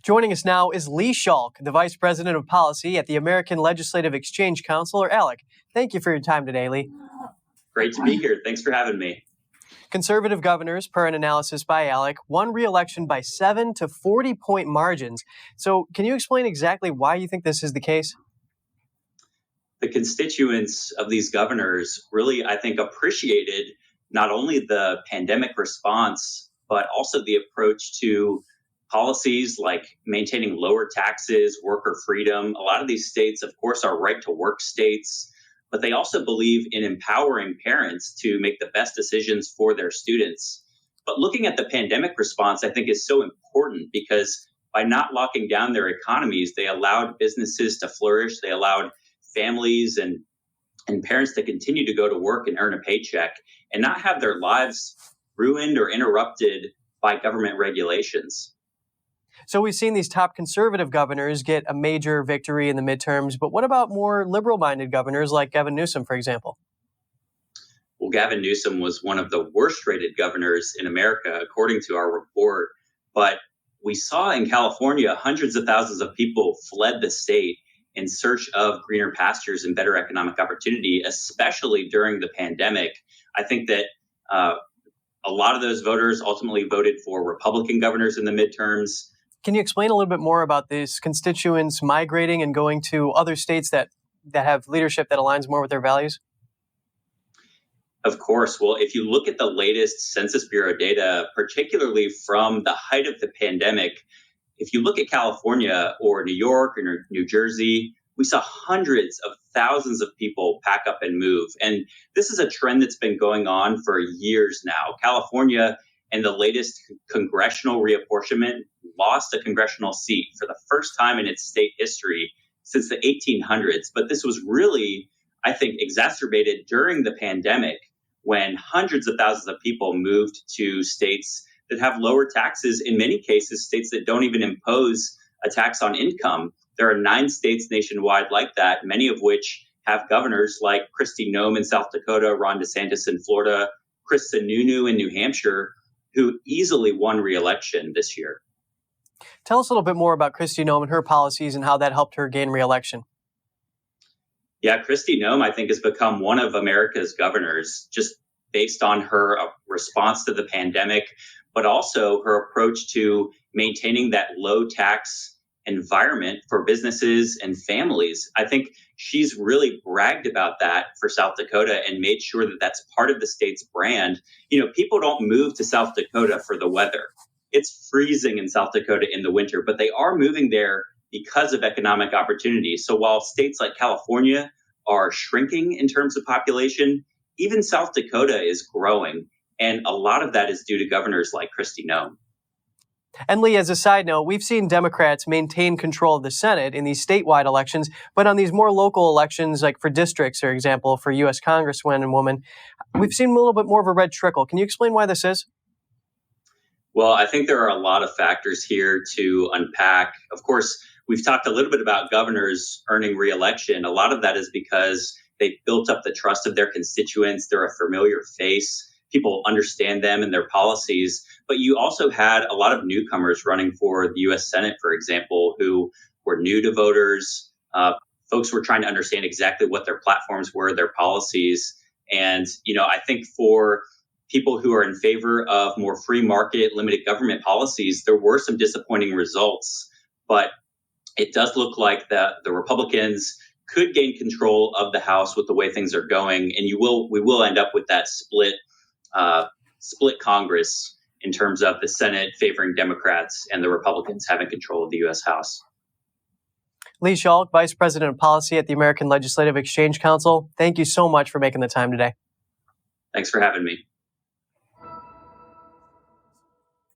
Joining us now is Lee Schalk, the Vice President of Policy at the American Legislative Exchange Council, or ALEC. Thank you for your time today, Lee. Great to be here. Thanks for having me. Conservative governors, per an analysis by ALEC, won re-election by 7 to 40-point margins. So can you explain exactly why you think this is the case? The constituents of these governors really, I think, appreciated not only the pandemic response, but also the approach to policies like maintaining lower taxes, worker freedom. A lot of these states, of course, are right to work states, but they also believe in empowering parents to make the best decisions for their students. But looking at the pandemic response, I think, is so important because by not locking down their economies, they allowed businesses to flourish. They allowed families and parents to continue to go to work and earn a paycheck and not have their lives ruined or interrupted by government regulations. So we've seen these top conservative governors get a major victory in the midterms, but what about more liberal-minded governors like Gavin Newsom, for example? Well, Gavin Newsom was one of the worst-rated governors in America, according to our report. But we saw in California, hundreds of thousands of people fled the state in search of greener pastures and better economic opportunity, especially during the pandemic. I think that a lot of those voters ultimately voted for Republican governors in the midterms. Can you explain a little bit more about these constituents migrating and going to other states that have leadership that aligns more with their values? Of course. Well, if you look at the latest Census Bureau data, particularly from the height of the pandemic, if you look at California or New York or New Jersey, we saw hundreds of thousands of people pack up and move. And this is a trend that's been going on for years now. California, in the latest congressional reapportionment, lost a congressional seat for the first time in its state history since the 1800s. But this was really, I think, exacerbated during the pandemic when hundreds of thousands of people moved to states that have lower taxes, in many cases, states that don't even impose a tax on income. There are 9 states nationwide like that, many of which have governors like Christy Gnome in South Dakota, Ron DeSantis in Florida, Chris Sununu in New Hampshire, who easily won re-election this year. Tell us a little bit more about Christy Gnome and her policies and how that helped her gain re-election. Yeah, Christy Gnome, I think, has become one of America's governors just based on her response to the pandemic, but also her approach to maintaining that low tax environment for businesses and families. I think she's really bragged about that for South Dakota and made sure that that's part of the state's brand. You know, people don't move to South Dakota for the weather. It's freezing in South Dakota in the winter, but they are moving there because of economic opportunity. So while states like California are shrinking in terms of population, even South Dakota is growing. And a lot of that is due to governors like Christy Gnome. And Lee, as a side note, we've seen Democrats maintain control of the Senate in these statewide elections, but on these more local elections, like for districts, for example, for U.S. Congressman and woman, we've seen a little bit more of a red trickle. Can you explain why this is? Well, I think there are a lot of factors here to unpack. Of course, we've talked a little bit about governors earning re-election. A lot of that is because they've built up the trust of their constituents. They're a familiar face. People understand them and their policies. But you also had a lot of newcomers running for the U.S. Senate, for example, who were new to voters. Folks were trying to understand exactly what their platforms were, their policies. And, you know, I think for people who are in favor of more free market, limited government policies, there were some disappointing results. But it does look like the Republicans could gain control of the House with the way things are going. And we will end up with that split Congress in terms of the Senate favoring Democrats and the Republicans having control of the U.S. House. Lee Schalk, Vice President of Policy at the American Legislative Exchange Council, thank you so much for making the time today. Thanks for having me.